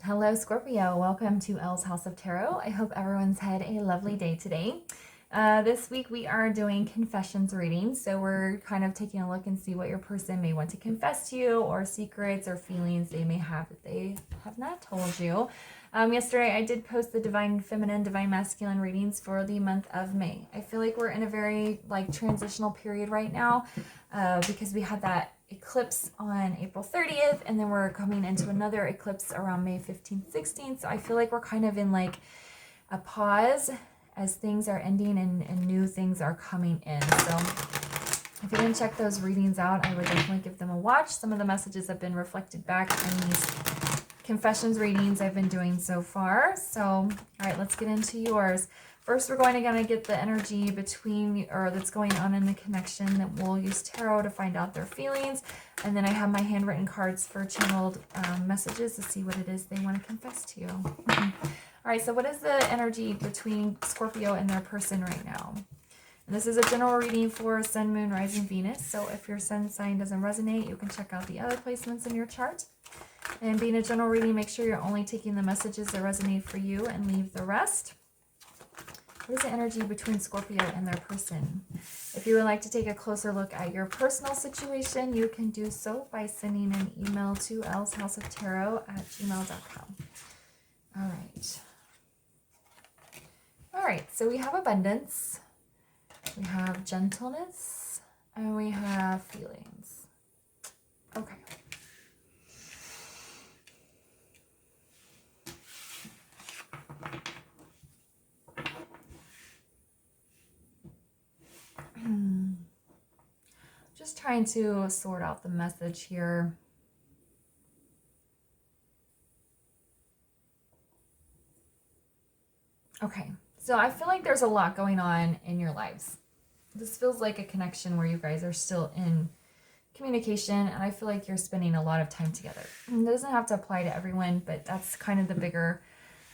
Hello, Scorpio. Welcome to Elle's House of Tarot. I hope everyone's had a lovely day today. This week we are doing confessions readings, so we're kind of taking a look and see what your person may want to confess to you, or secrets or feelings they may have that they have not told you. Yesterday I did post the Divine Feminine, Divine Masculine readings for the month of May. I feel like we're in a very transitional period right now because we had that eclipse on April 30th, and then we're coming into another eclipse around May 15th, 16th. So I feel like we're kind of in like a pause as things are ending and new things are coming in. So if you didn't check those readings out, I would definitely give them a watch. Some of the messages have been reflected back in these confessions readings I've been doing so far. So, all right, let's get into yours. First, we're going to get the energy between, or that's going on in the connection, that we'll use tarot to find out their feelings. And then I have my handwritten cards for channeled messages to see what it is they want to confess to you. All right, so what is the energy between Scorpio and their person right now? And this is a general reading for Sun, Moon, Rising, Venus. So if your sun sign doesn't resonate, you can check out the other placements in your chart. And being a general reading, make sure you're only taking the messages that resonate for you and leave the rest. What is the energy between Scorpio and their person? If you would like to take a closer look at your situation, you can do so by sending an email to ellshouseoftarot@gmail.com. All right. All right, so we have abundance, we have gentleness, and we have feelings. Okay. Just trying to sort out the message here. Okay, so I feel like there's a lot going on in your lives. This feels like a connection where you guys are still in communication, and I feel like you're spending a lot of time together. It doesn't have to apply to everyone, but that's kind of the bigger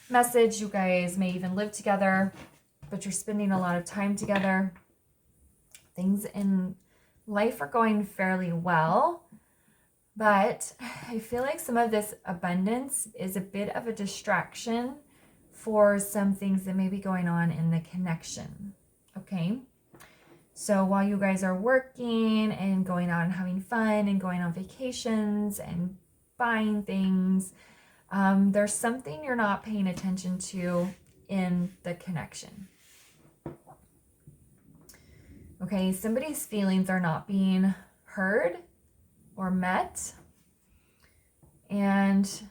message. You guys may even live together, but you're spending a lot of time together. Things in life are going fairly well, but I feel like some of this abundance is a bit of a distraction for some things that may be going on in the connection. Okay, so while you guys are working and going out and having fun and going on vacations and buying things, there's something you're not paying attention to in the connection. Okay, somebody's feelings are not being heard or met. And it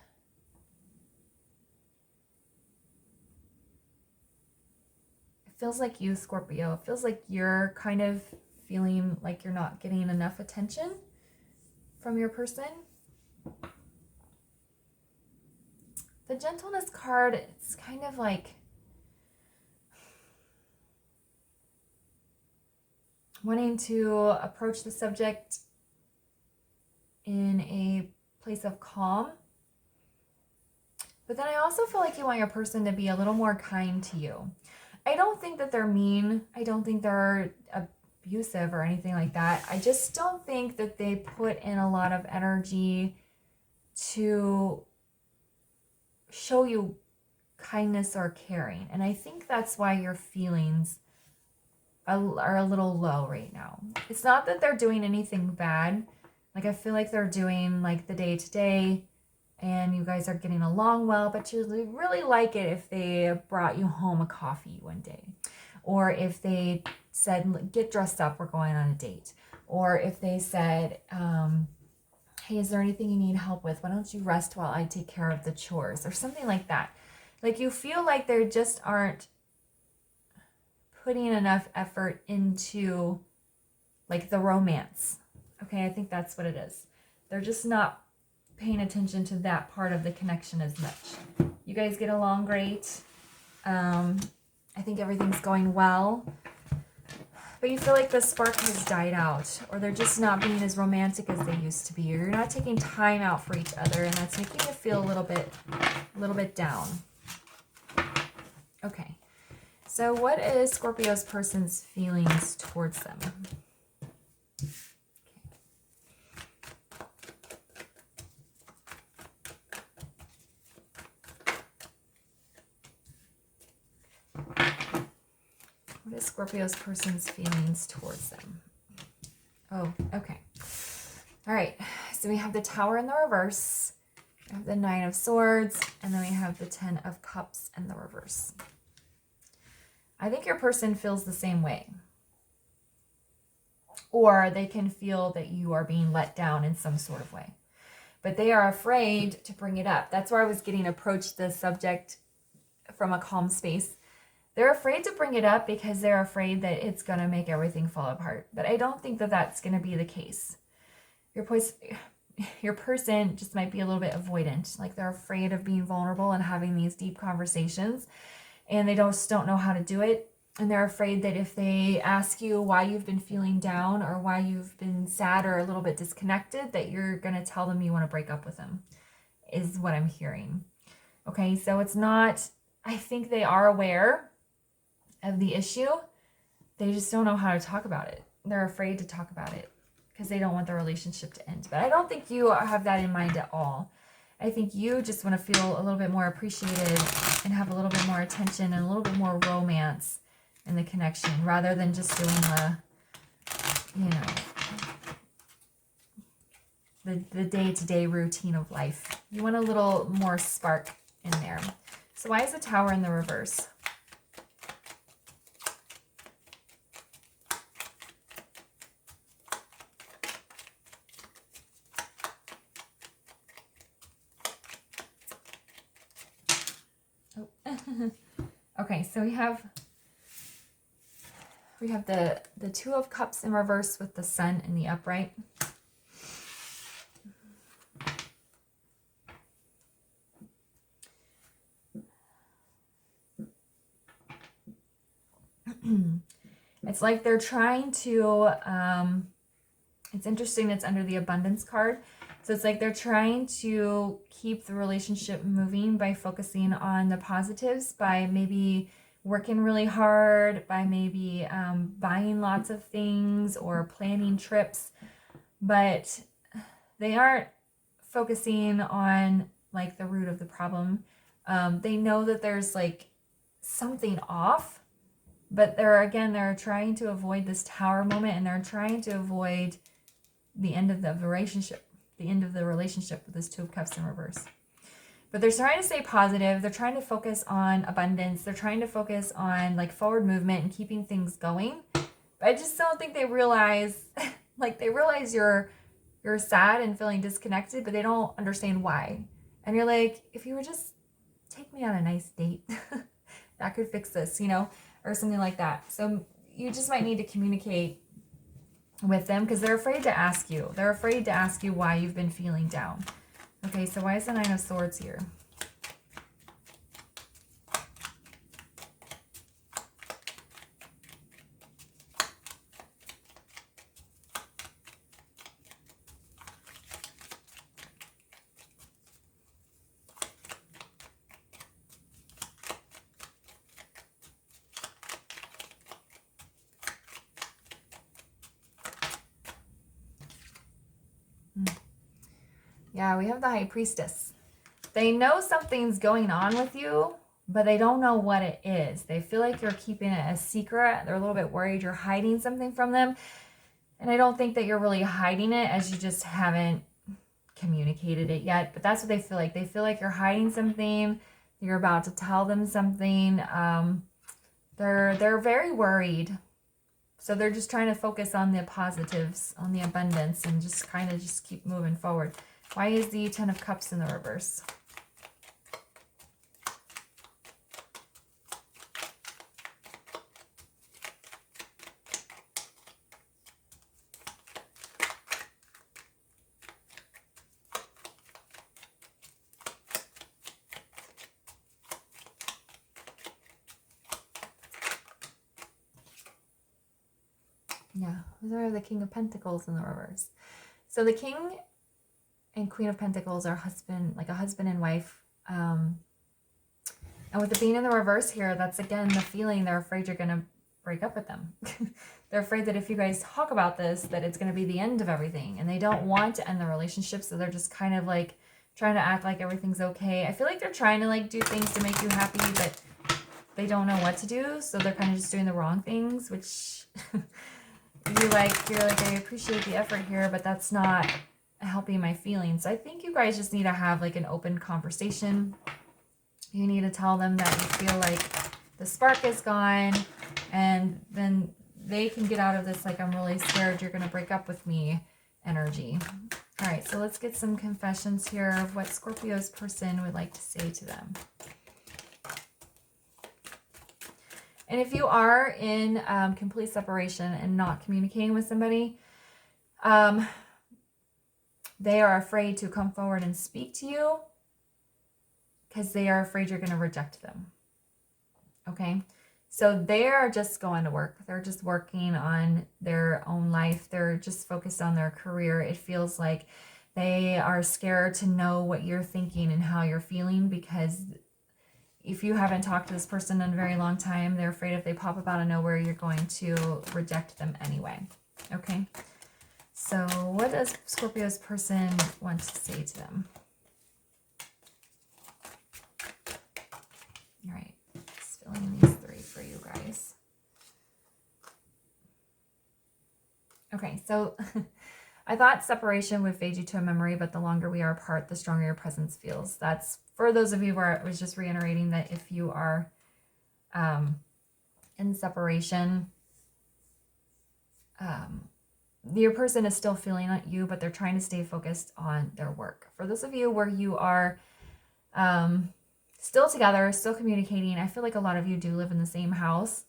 feels like you, Scorpio, it feels like you're kind of feeling like you're not getting enough attention from your person. The gentleness card, it's kind of like wanting to approach the subject in a place of calm. But then I also feel like you want your person to be a little more kind to you. I don't think that they're mean. I don't think they're abusive or anything like that. I just don't think that they put in a lot of energy to show you kindness or caring. And I think that's why your feelings are a little low right now. It's not that they're doing anything bad. Like, I feel like they're doing like the day-to-day and you guys are getting along well, but you really like it if they brought you home a coffee one day, or if they said, get dressed up, we're going on a date, or if they said, hey, is there anything you need help with? Why don't you rest while I take care of the chores, or something like that. Like, you feel like they just aren't putting enough effort into like the romance. Okay, I think that's what it is. They're just not paying attention to that part of the connection as much. You guys get along great. I think everything's going well. But you feel like the spark has died out, or they're just not being as romantic as they used to be, or you're not taking time out for each other, and that's making you feel a little bit down. Okay. So what is Scorpio's person's feelings towards them? What is Scorpio's person's feelings towards them? Oh, okay. All right. So we have the Tower in the reverse. We have the Nine of Swords. And then we have the Ten of Cups in the reverse. I think your person feels the same way. Or they can feel that you are being let down in some sort of way. But they are afraid to bring it up. That's where I was getting approached the subject from a calm space. They're afraid to bring it up because they're afraid that it's going to make everything fall apart. But I don't think that that's going to be the case. Your person just might be a little bit avoidant. Like they're afraid of being vulnerable and having these deep conversations. And they just don't know how to do it. And they're afraid that if they ask you why you've been feeling down or why you've been sad or a little bit disconnected, that you're going to tell them you want to break up with them, is what I'm hearing. Okay, so it's not, I think they are aware of the issue. They just don't know how to talk about it. They're afraid to talk about it because they don't want the relationship to end. But I don't think you have that in mind at all. I think you just want to feel a little bit more appreciated and have a little bit more attention and a little bit more romance in the connection rather than just doing the day-to-day routine of life. You want a little more spark in there. So why is the Tower in the reverse? Oh. Okay, so we have the Two of Cups in reverse with the Sun in the upright. It's like they're trying to, it's interesting, it's under the Abundance card. So it's like they're trying to keep the relationship moving by focusing on the positives, by maybe working really hard, by maybe buying lots of things or planning trips, but they aren't focusing on like the root of the problem. They know that there's like something off, but they're trying to avoid this Tower moment, and they're trying to avoid the end of the relationship, with this Two of Cups in reverse. But they're trying to stay positive. They're trying to focus on abundance. They're trying to focus on like forward movement and keeping things going. But I just don't think they realize, like they realize you're sad and feeling disconnected, but they don't understand why. And you're like, if you would just take me on a nice date, that could fix this, or something like that. So you just might need to communicate with them because they're afraid to ask you. They're afraid to ask you why you've been feeling down. Okay, so why is the Nine of Swords here? Yeah, we have the High Priestess. They know something's going on with you, but they don't know what it is. They feel like you're keeping it a secret. They're a little bit worried you're hiding something from them. And I don't think that you're really hiding it, as you just haven't communicated it yet. But that's what they feel like. They feel like you're hiding something. You're about to tell them something. They're very worried. So they're just trying to focus on the positives, on the abundance, and just kind of just keep moving forward. Why is the Ten of Cups in the reverse? Yeah, those are the King of Pentacles in the reverse. So the King and Queen of Pentacles are like a husband and wife. And with the being in the reverse here, that's again the feeling they're afraid you're going to break up with them. They're afraid that if you guys talk about this, that it's going to be the end of everything. And they don't want to end the relationship, so they're just kind of like trying to act like everything's okay. I feel like they're trying to like do things to make you happy, but they don't know what to do, so they're kind of just doing the wrong things, which you're like, I appreciate the effort here, but that's not helping my feelings. I think you guys just need to have like an open conversation. You need to tell them that you feel like the spark is gone, and then they can get out of this like, I'm really scared you're going to break up with me energy. All right, so let's get some confessions here of what Scorpio's person would like to say to them. And if you are in complete separation and not communicating with somebody, they are afraid to come forward and speak to you because they are afraid you're going to reject them. Okay? So they are just going to work. They're just working on their own life. They're just focused on their career. It feels like they are scared to know what you're thinking and how you're feeling, because if you haven't talked to this person in a very long time, they're afraid if they pop up out of nowhere, you're going to reject them anyway. Okay? So what does Scorpio's person want to say to them? All right. Just filling these three for you guys. Okay, so I thought separation would fade you to a memory, but the longer we are apart, the stronger your presence feels. That's for those of you where I was just reiterating that if you are in separation, your person is still feeling at you, but they're trying to stay focused on their work. For those of you where you are still together, still communicating, I feel like a lot of you do live in the same house.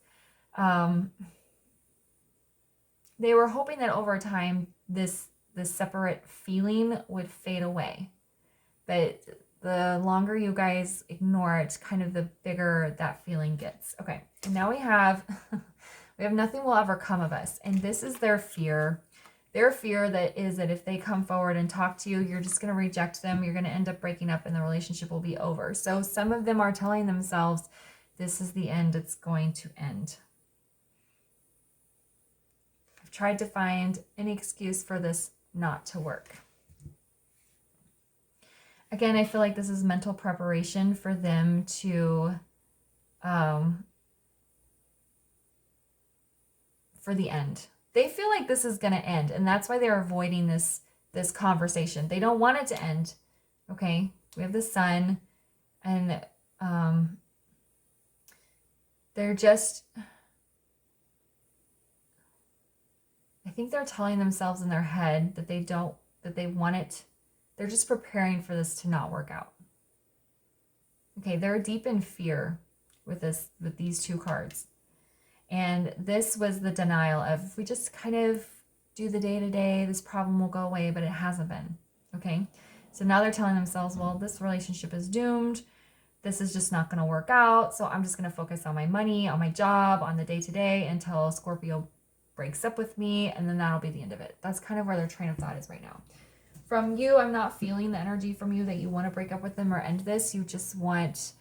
They were hoping that over time, this separate feeling would fade away. But the longer you guys ignore it, kind of the bigger that feeling gets. Okay, and now we have nothing will ever come of us. And this is their fear. Their fear that if they come forward and talk to you, you're just going to reject them. You're going to end up breaking up and the relationship will be over. So some of them are telling themselves, this is the end. It's going to end. I've tried to find any excuse for this not to work. Again, I feel like this is mental preparation for them to, for the end. They feel like this is going to end, and that's why they're avoiding this conversation. They don't want it to end. Okay, we have the sun, and they're just, I think they're telling themselves in their head that they want it. They're just preparing for this to not work out. Okay, they're deep in fear with these two cards. And this was the denial of, if we just kind of do the day-to-day, this problem will go away, but it hasn't been. Okay, so now they're telling themselves, well, this relationship is doomed. This is just not going to work out. So I'm just going to focus on my money, on my job, on the day-to-day until Scorpio breaks up with me, and then that'll be the end of it. That's kind of where their train of thought is right now. From you, I'm not feeling the energy from you that you want to break up with them or end this. You just want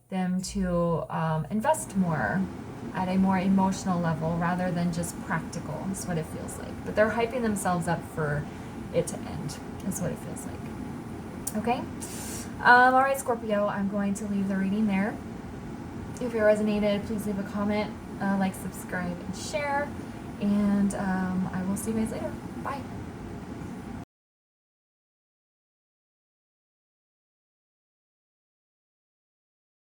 them to invest more at a more emotional level rather than just practical. That's what it feels like. But they're hyping themselves up for it to end. That's what it feels like. Okay? All right, Scorpio, I'm going to leave the reading there. If it resonated, please leave a comment, like, subscribe, and share. And I will see you guys later. Bye.